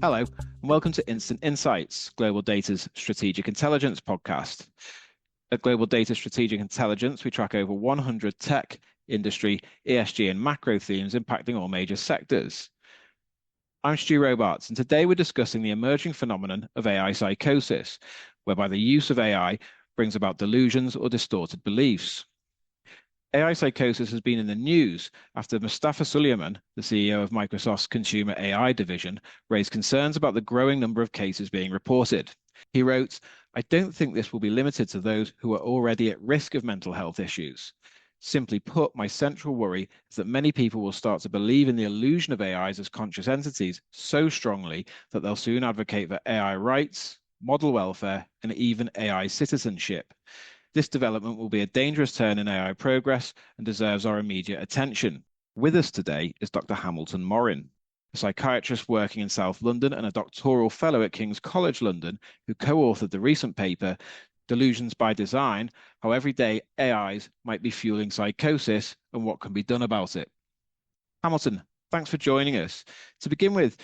Hello, and welcome to Instant Insights, Global Data's strategic intelligence podcast. At Global Data Strategic Intelligence, we track over 100 tech, industry, ESG, and macro themes impacting all major sectors. I'm Stu Robarts, and today we're discussing the emerging phenomenon of AI psychosis, whereby the use of AI brings about delusions or distorted beliefs. AI psychosis has been in the news after Mustafa Suleyman, the CEO of Microsoft's consumer AI division, raised concerns about the growing number of cases being reported. He wrote, "I don't think this will be limited to those who are already at risk of mental health issues. Simply put, my central worry is that many people will start to believe in the illusion of AIs as conscious entities so strongly that they'll soon advocate for AI rights, model welfare, and even AI citizenship. This development will be a dangerous turn in AI progress and deserves our immediate attention." With us today is Dr. Hamilton Morrin, a psychiatrist working in South London and a doctoral fellow at King's College London, who co-authored the recent paper, Delusions by Design, How Everyday AIs Might Be Fueling Psychosis and What Can Be Done About It. Hamilton, thanks for joining us. To begin with,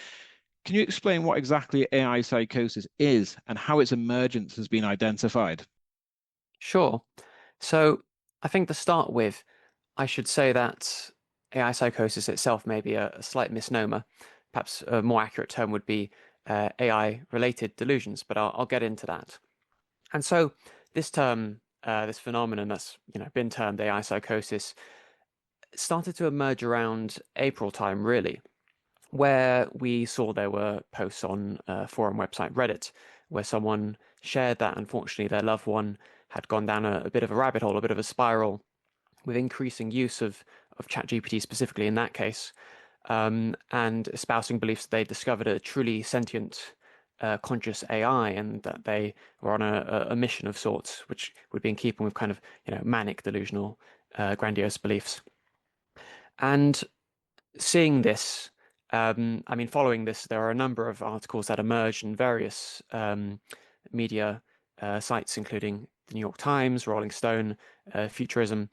can you explain what exactly AI psychosis is and how its emergence has been identified? Sure. So I think to start with, I should say that AI psychosis itself may be a slight misnomer. Perhaps a more accurate term would be AI-related delusions, but I'll get into that. And so this term, this phenomenon that's been termed AI psychosis, started to emerge around April time, really, where we saw there were posts on a forum website Reddit where someone shared that unfortunately their loved one had gone down a bit of a rabbit hole, a bit of a spiral, with increasing use of ChatGPT specifically in that case, and espousing beliefs that they discovered a truly sentient, conscious AI, and that they were on a mission of sorts, which would be in keeping with kind of manic, delusional, grandiose beliefs. And seeing this, following this, there are a number of articles that emerged in various media sites, including the New York Times, Rolling Stone, Futurism,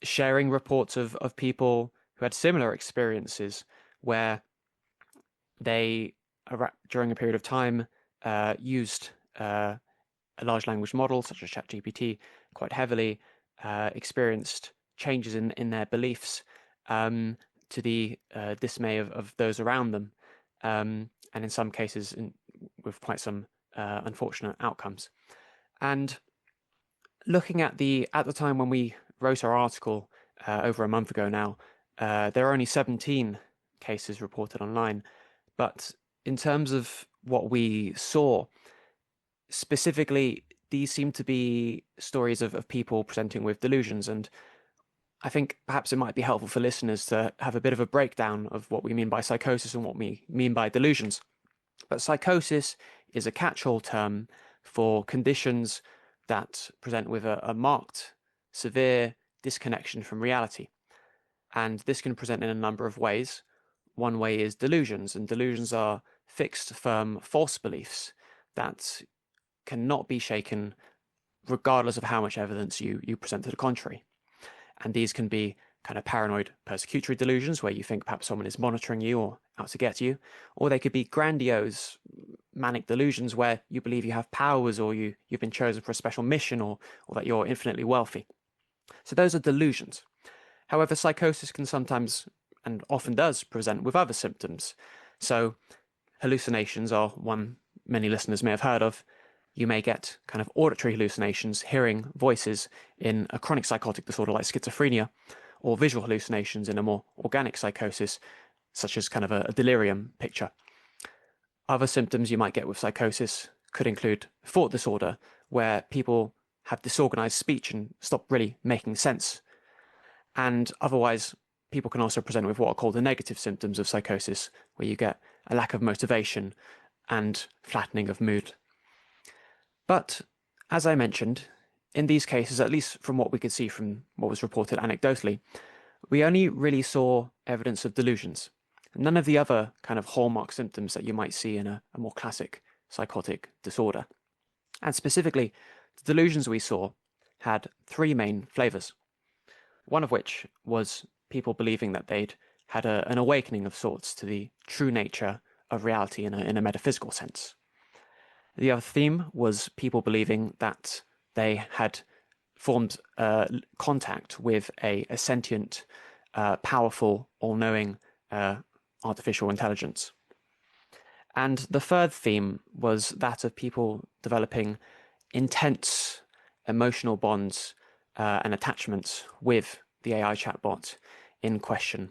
sharing reports of people who had similar experiences where they, during a period of time, used a large language model such as ChatGPT quite heavily, experienced changes in their beliefs, to the dismay of those around them, and in some cases with quite some unfortunate outcomes. And looking at the time when we wrote our article over a month ago now, there are only 17 cases reported online. But in terms of what we saw, specifically, these seem to be stories of people presenting with delusions. And I think perhaps it might be helpful for listeners to have a bit of a breakdown of what we mean by psychosis and what we mean by delusions. But psychosis is a catch-all term for conditions that present with a marked, severe disconnection from reality. And this can present in a number of ways. One way is delusions, and delusions are fixed, firm, false beliefs that cannot be shaken regardless of how much evidence you present to the contrary. And these can be kind of paranoid persecutory delusions where you think perhaps someone is monitoring you or out to get you, or they could be grandiose manic delusions where you believe you have powers or you've been chosen for a special mission or that you're infinitely wealthy. So those are delusions. However, psychosis can sometimes and often does present with other symptoms. So hallucinations are one many listeners may have heard of. You may get kind of auditory hallucinations, hearing voices in a chronic psychotic disorder like schizophrenia, or visual hallucinations in a more organic psychosis, such as kind of a delirium picture. Other symptoms you might get with psychosis could include thought disorder, where people have disorganized speech and stop really making sense. And otherwise, people can also present with what are called the negative symptoms of psychosis, where you get a lack of motivation and flattening of mood. But, as I mentioned, in these cases, at least from what we could see from what was reported anecdotally, we only really saw evidence of delusions. None of the other kind of hallmark symptoms that you might see in a more classic psychotic disorder. And specifically, the delusions we saw had three main flavors. One of which was people believing that they'd had an awakening of sorts to the true nature of reality in a metaphysical sense. The other theme was people believing that they had formed contact with a sentient, powerful, all-knowing artificial intelligence. And the third theme was that of people developing intense emotional bonds and attachments with the AI chatbot in question.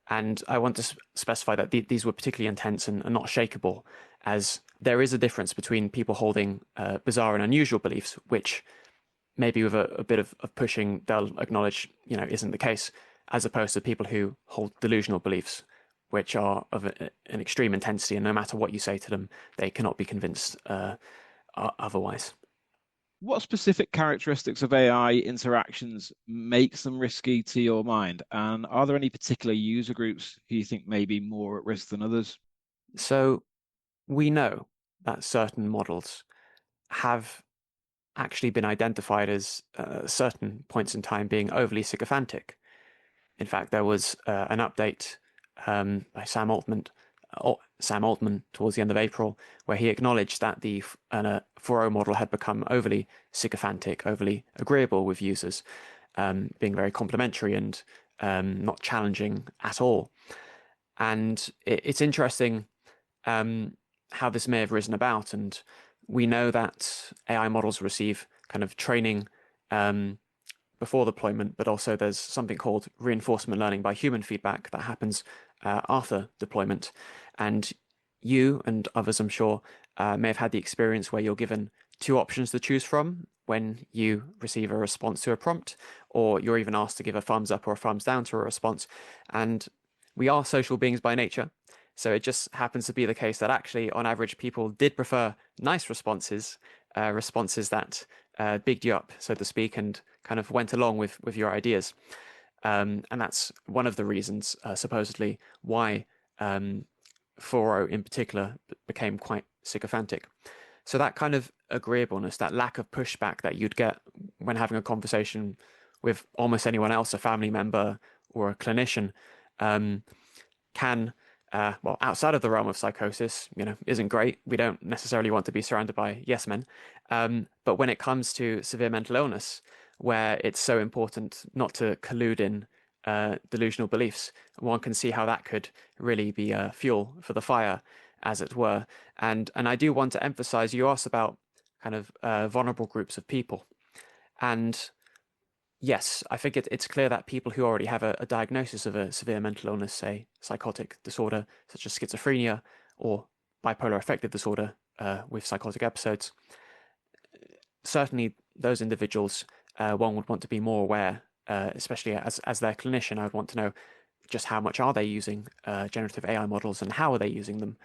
And I want to specify that these were particularly intense and not shakeable, as there is a difference between people holding bizarre and unusual beliefs, which maybe with a bit of pushing, they'll acknowledge, isn't the case, as opposed to people who hold delusional beliefs, which are of an extreme intensity, and no matter what you say to them, they cannot be convinced otherwise. What specific characteristics of AI interactions makes them risky to your mind? And are there any particular user groups who you think may be more at risk than others? So we know that certain models have actually been identified as certain points in time being overly sycophantic. In fact, there was an update by Sam Altman towards the end of April, where he acknowledged that the 4.0 model had become overly sycophantic, overly agreeable with users, being very complimentary and not challenging at all. And it's interesting how this may have risen about. And we know that AI models receive kind of training before deployment, but also there's something called reinforcement learning by human feedback that happens after deployment. And you and others, I'm sure, may have had the experience where you're given two options to choose from when you receive a response to a prompt, or you're even asked to give a thumbs up or a thumbs down to a response. And we are social beings by nature. So it just happens to be the case that actually, on average, people did prefer nice responses, responses that bigged you up, so to speak, and kind of went along with your ideas. And that's one of the reasons, supposedly, why 4.0 in particular became quite sycophantic. So that kind of agreeableness, that lack of pushback that you'd get when having a conversation with almost anyone else, a family member or a clinician, can, well, outside of the realm of psychosis, isn't great. We don't necessarily want to be surrounded by yes men. But when it comes to severe mental illness, where it's so important not to collude in delusional beliefs, one can see how that could really be fuel for the fire, as it were. And I do want to emphasize, you asked about kind of vulnerable groups of people. And yes, I think it's clear that people who already have a diagnosis of a severe mental illness, say psychotic disorder such as schizophrenia or bipolar affective disorder with psychotic episodes, certainly those individuals, one would want to be more aware, especially as their clinician. I would want to know just how much are they using generative AI models and how are they using them?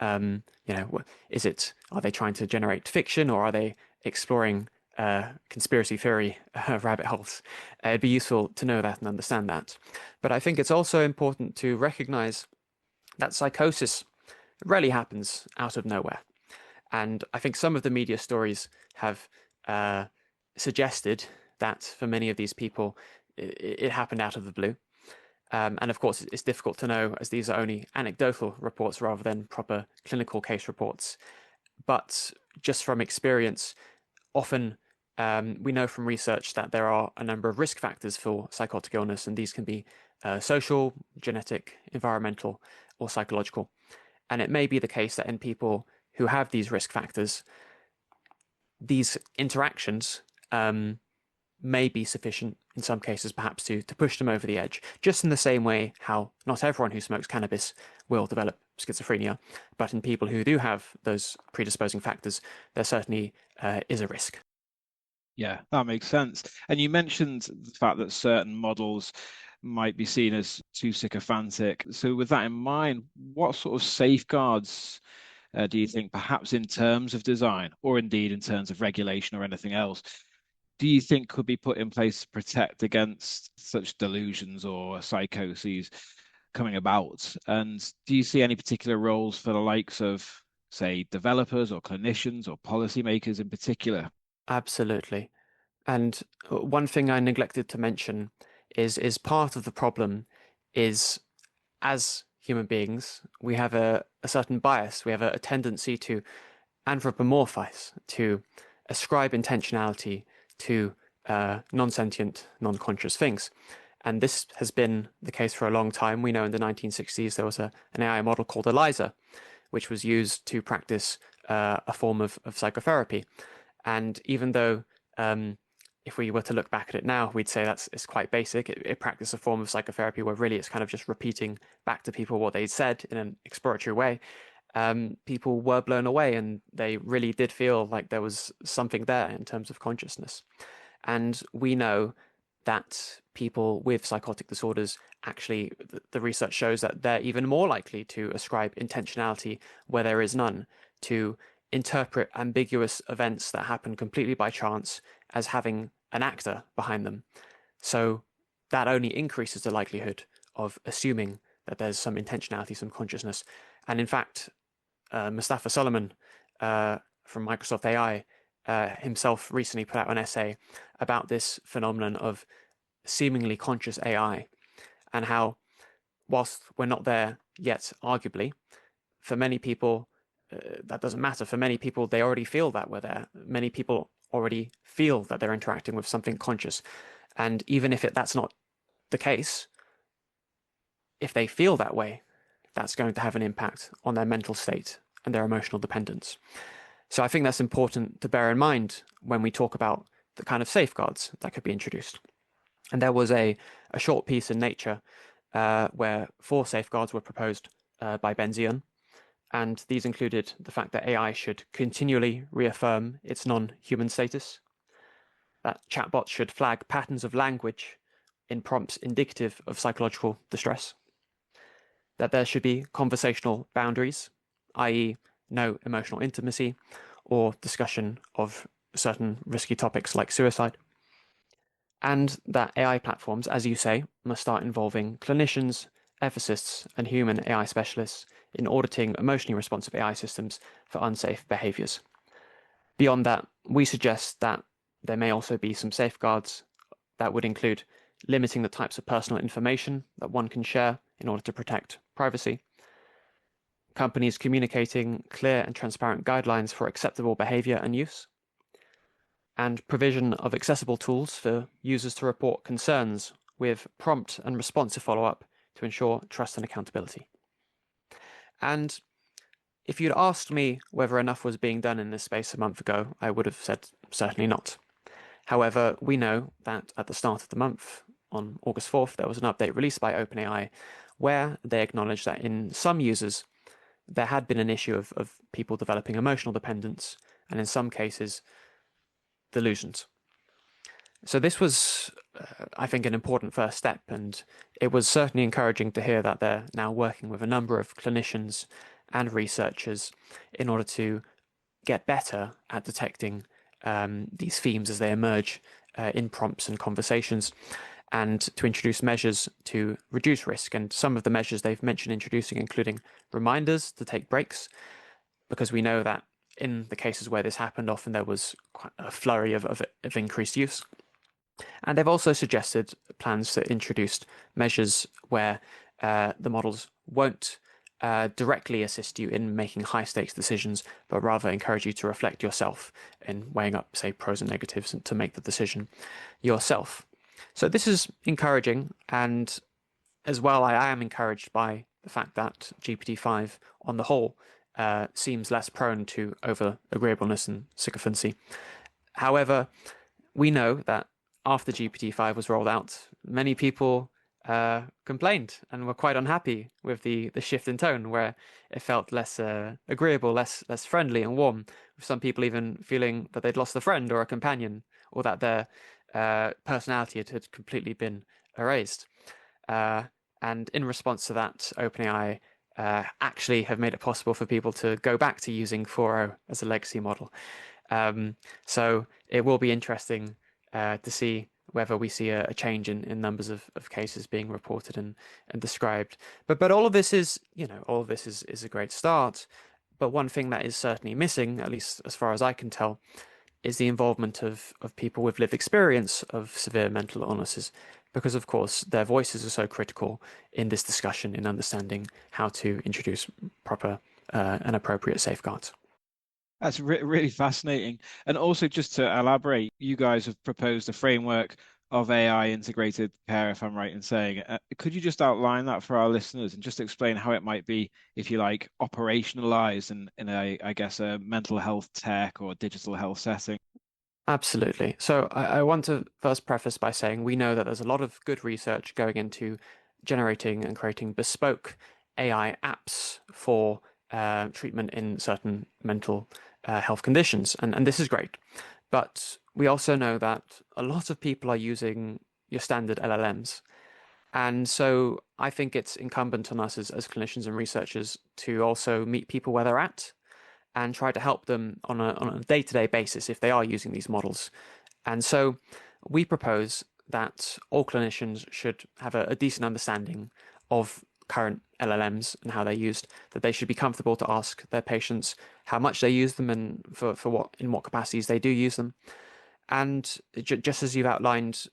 Are they trying to generate fiction, or are they exploring conspiracy theory rabbit holes? It'd be useful to know that and understand that. But I think it's also important to recognize that psychosis rarely happens out of nowhere. And I think some of the media stories have suggested that for many of these people, it happened out of the blue. And of course, it's difficult to know, as these are only anecdotal reports rather than proper clinical case reports. But just from experience, often we know from research that there are a number of risk factors for psychotic illness, and these can be social, genetic, environmental, or psychological. And it may be the case that in people who have these risk factors, these interactions may be sufficient in some cases, perhaps to push them over the edge, just in the same way how not everyone who smokes cannabis will develop schizophrenia, but in people who do have those predisposing factors, there certainly is a risk. Yeah, that makes sense. And you mentioned the fact that certain models might be seen as too sycophantic. So with that in mind, what sort of safeguards do you think, perhaps in terms of design or indeed in terms of regulation or anything else, do you think could be put in place to protect against such delusions or psychoses coming about? And do you see any particular roles for the likes of, say, developers or clinicians or policymakers in particular? Absolutely. And one thing I neglected to mention is part of the problem is, as human beings, we have a certain bias. We have a tendency to anthropomorphize, to ascribe intentionality to non-sentient, non-conscious things. And this has been the case for a long time. We know in the 1960s there was an AI model called ELIZA, which was used to practice a form of psychotherapy. And even though if we were to look back at it now, we'd say it's quite basic. It practiced a form of psychotherapy where really it's kind of just repeating back to people what they'd said in an exploratory way. People were blown away, and they really did feel like there was something there in terms of consciousness. And we know that people with psychotic disorders, actually, the research shows that they're even more likely to ascribe intentionality where there is none, to interpret ambiguous events that happen completely by chance as having an actor behind them. So that only increases the likelihood of assuming that there's some intentionality, some consciousness. And in fact, Mustafa Solomon from Microsoft AI himself recently put out an essay about this phenomenon of seemingly conscious AI, and how, whilst we're not there yet, arguably, for many people, that doesn't matter. For many people, they already feel that we're there. Many people already feel that they're interacting with something conscious. And even if that's not the case, if they feel that way, that's going to have an impact on their mental state and their emotional dependence. So I think that's important to bear in mind when we talk about the kind of safeguards that could be introduced. And there was a short piece in Nature where 4 safeguards were proposed by Benzion. And these included the fact that AI should continually reaffirm its non-human status, that chatbots should flag patterns of language in prompts indicative of psychological distress, that there should be conversational boundaries, i.e. no emotional intimacy or discussion of certain risky topics like suicide, and that AI platforms, as you say, must start involving clinicians, ethicists, and human AI specialists in auditing emotionally responsive AI systems for unsafe behaviors. Beyond that, we suggest that there may also be some safeguards that would include limiting the types of personal information that one can share in order to protect privacy, companies communicating clear and transparent guidelines for acceptable behavior and use, and provision of accessible tools for users to report concerns with prompt and responsive follow-up to ensure trust and accountability. And if you'd asked me whether enough was being done in this space a month ago, I would have said certainly not. However, we know that at the start of the month, on August 4th, there was an update released by OpenAI where they acknowledged that in some users, there had been an issue of people developing emotional dependence, and in some cases, delusions. So this was, I think, an important first step, and it was certainly encouraging to hear that they're now working with a number of clinicians and researchers in order to get better at detecting these themes as they emerge in prompts and conversations, and to introduce measures to reduce risk. And some of the measures they've mentioned introducing, including reminders to take breaks, because we know that in the cases where this happened, often there was quite a flurry of increased use. And they've also suggested plans to introduce measures where the models won't directly assist you in making high-stakes decisions, but rather encourage you to reflect yourself in weighing up, say, pros and negatives, and to make the decision yourself. So this is encouraging, and as well, I am encouraged by the fact that GPT-5, on the whole, seems less prone to over-agreeableness and sycophancy. However, we know that after GPT-5 was rolled out, many people complained and were quite unhappy with the shift in tone, where it felt less agreeable, less friendly and warm, with some people even feeling that they'd lost a friend or a companion, or that their personality had completely been erased. And in response to that, OpenAI actually have made it possible for people to go back to using 4.0 as a legacy model. So it will be interesting to see whether we see a change in numbers of cases being reported and described. But all of this is, all of this is a great start. But one thing that is certainly missing, at least as far as I can tell, is the involvement of people with lived experience of severe mental illnesses, because of course their voices are so critical in this discussion in understanding how to introduce proper and appropriate safeguards. That's really fascinating. And also, just to elaborate, you guys have proposed a framework of AI integrated care, if I'm right in saying. Could you just outline that for our listeners and just explain how it might be, if you like, operationalized in a, I guess, a mental health tech or digital health setting? Absolutely. So I want to first preface by saying we know that there's a lot of good research going into generating and creating bespoke AI apps for treatment in certain mental health conditions, and this is great. But we also know that a lot of people are using your standard LLMs. And so I think it's incumbent on us as clinicians and researchers to also meet people where they're at and try to help them on a day-to-day basis if they are using these models. And so we propose that all clinicians should have a decent understanding of current LLMs and how they're used, that they should be comfortable to ask their patients how much they use them and for what in what capacities they do use them. And just as you've outlined,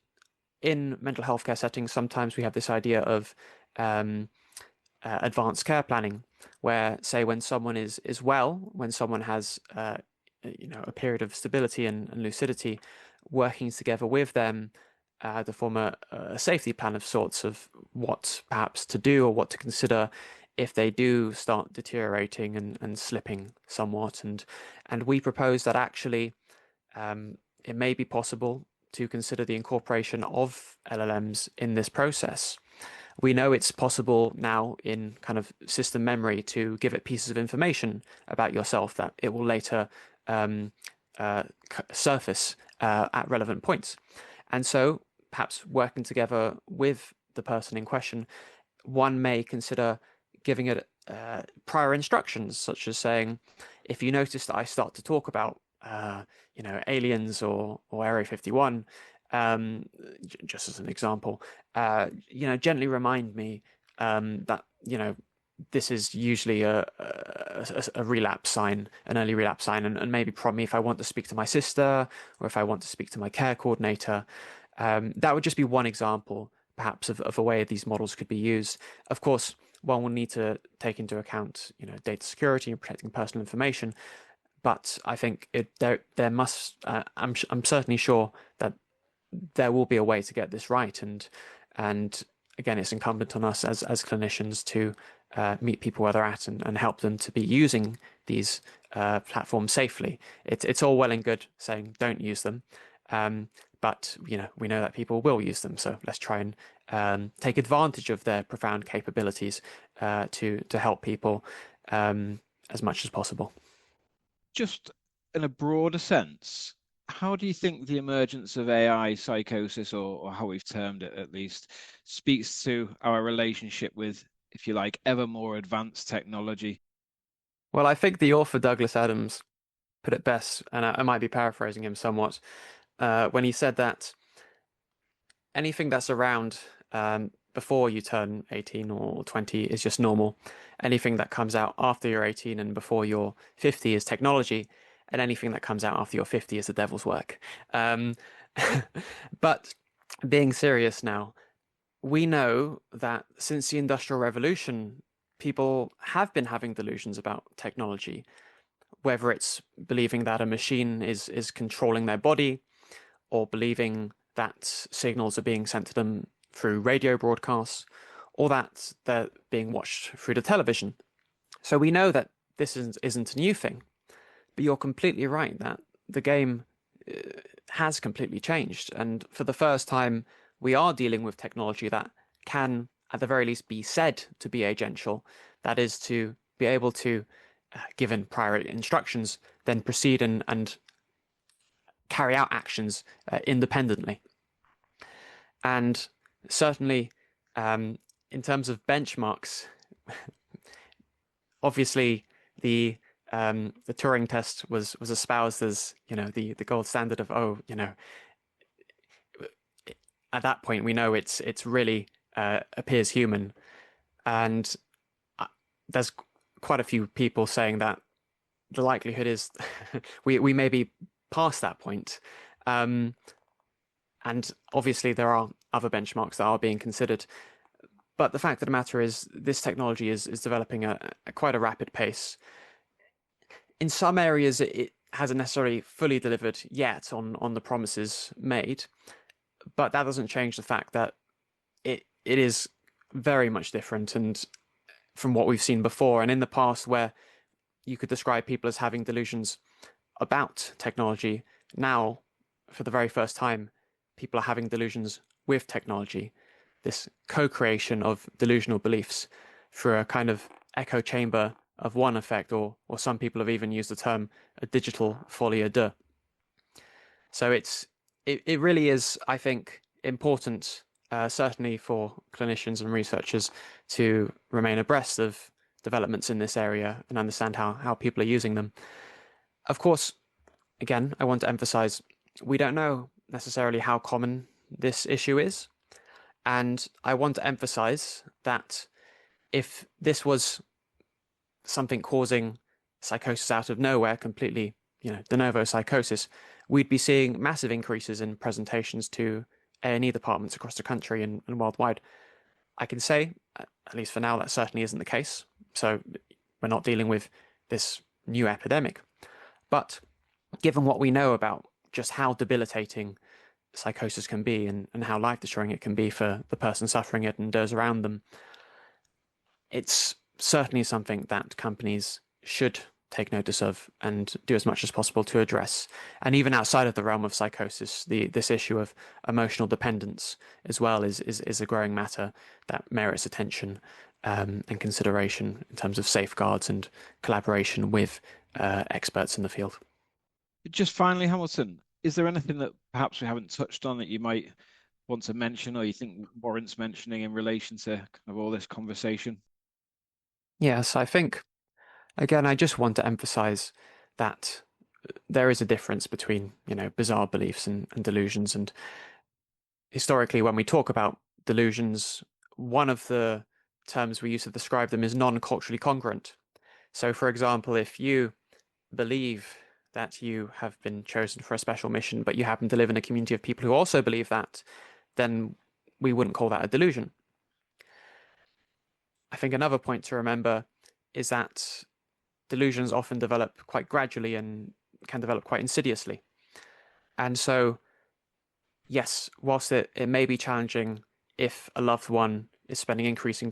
in mental health care settings, sometimes we have this idea of advanced care planning, where, say, when someone is well, when someone has a period of stability and lucidity, working together with them to form a safety plan of sorts of what perhaps to do or what to consider if they do start deteriorating and slipping somewhat. And we propose that actually it may be possible to consider the incorporation of LLMs in this process. We know it's possible now in kind of system memory to give it pieces of information about yourself that it will later surface at relevant points. And so perhaps working together with the person in question, one may consider giving it prior instructions, such as saying, if you notice that I start to talk about aliens or Area 51, just as an example, gently remind me that this is usually a relapse sign, an early relapse sign, and maybe prompt me if I want to speak to my sister or if I want to speak to my care coordinator. That would just be one example, perhaps, of a way these models could be used. Of course, one will need to take into account, data security and protecting personal information. But I think there must. I'm certainly sure that there will be a way to get this right, and again, it's incumbent on us as clinicians to meet people where they're at and help them to be using these platforms safely. It's all well and good saying don't use them, but we know that people will use them. So let's try and take advantage of their profound capabilities to help people as much as possible. Just in a broader sense, how do you think the emergence of AI psychosis, or how we've termed it at least, speaks to our relationship with, if you like, ever more advanced technology? Well, I think the author Douglas Adams put it best, and I might be paraphrasing him somewhat, when he said that anything that's around before you turn 18 or 20 is just normal. Anything that comes out after you're 18 and before you're 50 is technology, and anything that comes out after you're 50 is the devil's work. But being serious now, we know that since the Industrial Revolution, people have been having delusions about technology, whether it's believing that a machine is controlling their body, or believing that signals are being sent to them through radio broadcasts, or that they're being watched through the television. So we know that this isn't a new thing. But you're completely right that the game has completely changed. And for the first time, we are dealing with technology that can, at the very least, be said to be agential. That is, to be able to, given prior instructions, then proceed and carry out actions independently. And certainly, in terms of benchmarks, obviously the Turing test was espoused as the gold standard of at that point we know it's really appears human, and there's quite a few people saying that the likelihood is we may be past that point. And obviously there are other benchmarks that are being considered. But the fact of the matter is this technology is developing at quite a rapid pace. In some areas, it hasn't necessarily fully delivered yet on the promises made, but that doesn't change the fact that it is very much different and from what we've seen before. And in the past, where you could describe people as having delusions about technology, now, for the very first time, people are having delusions with technology. This co-creation of delusional beliefs through a kind of echo chamber of one effect, or some people have even used the term a digital folie à deux. So it really is, I think, important, certainly for clinicians and researchers, to remain abreast of developments in this area and understand how people are using them. Of course, again, I want to emphasize, we don't know necessarily how common this issue is. And I want to emphasize that if this was something causing psychosis out of nowhere, completely, de novo psychosis, we'd be seeing massive increases in presentations to A&E departments across the country and worldwide. I can say, at least for now, that certainly isn't the case. So we're not dealing with this new epidemic. But given what we know about just how debilitating psychosis can be and how life-destroying it can be for the person suffering it and those around them, it's certainly something that companies should take notice of and do as much as possible to address. And even outside of the realm of psychosis, this issue of emotional dependence as well is a growing matter that merits attention and consideration in terms of safeguards and collaboration with experts in the field. Just finally, Hamilton, is there anything that perhaps we haven't touched on that you might want to mention or you think warrants mentioning in relation to kind of all this conversation? Yes, I think, again, I just want to emphasize that there is a difference between, bizarre beliefs and delusions. And historically, when we talk about delusions, one of the terms we use to describe them is non-culturally congruent. So, for example, if you believe that you have been chosen for a special mission, but you happen to live in a community of people who also believe that, then we wouldn't call that a delusion. I think another point to remember is that delusions often develop quite gradually and can develop quite insidiously. And so, yes, whilst it may be challenging if a loved one is spending increasing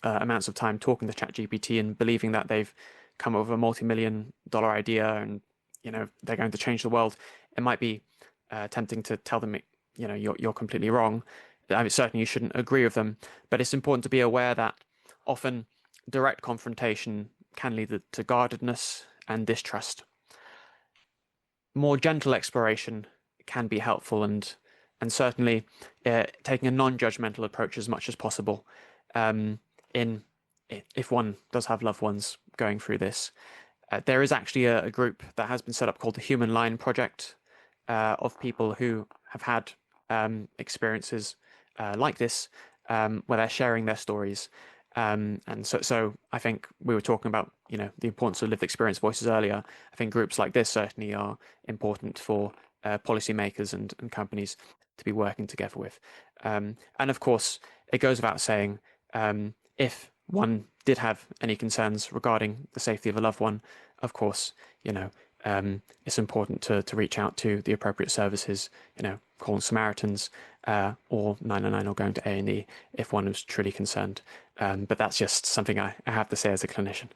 amounts of time talking to ChatGPT and believing that they've come up with a multi-million-dollar idea and they're going to change the world, it might be tempting to tell them, you're completely wrong. I mean, certainly you shouldn't agree with them, but it's important to be aware that often direct confrontation can lead to guardedness and distrust. More gentle exploration can be helpful, and certainly taking a non-judgmental approach as much as possible if one does have loved ones going through this. There is actually a group that has been set up called the Human Line Project of people who have had experiences like this, where they're sharing their stories. And so I think we were talking about, the importance of lived experience voices earlier. I think groups like this certainly are important for policymakers and companies to be working together with. And of course, it goes without saying, if one did have any concerns regarding the safety of a loved one, of course, it's important to reach out to the appropriate services, calling Samaritans or 999 or going to A&E if one is truly concerned. But that's just something I have to say as a clinician.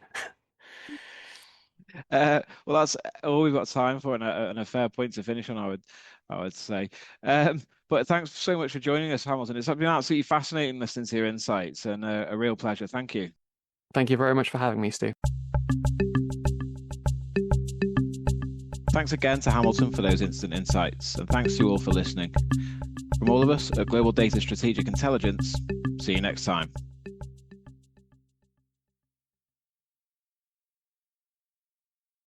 Well, that's all we've got time for, and a fair point to finish on, I would say. But thanks so much for joining us, Hamilton. It's been absolutely fascinating listening to your insights, and a real pleasure. Thank you. Thank you very much for having me, Stu. Thanks again to Hamilton for those instant insights, and thanks to you all for listening. From all of us at Global Data Strategic Intelligence, see you next time.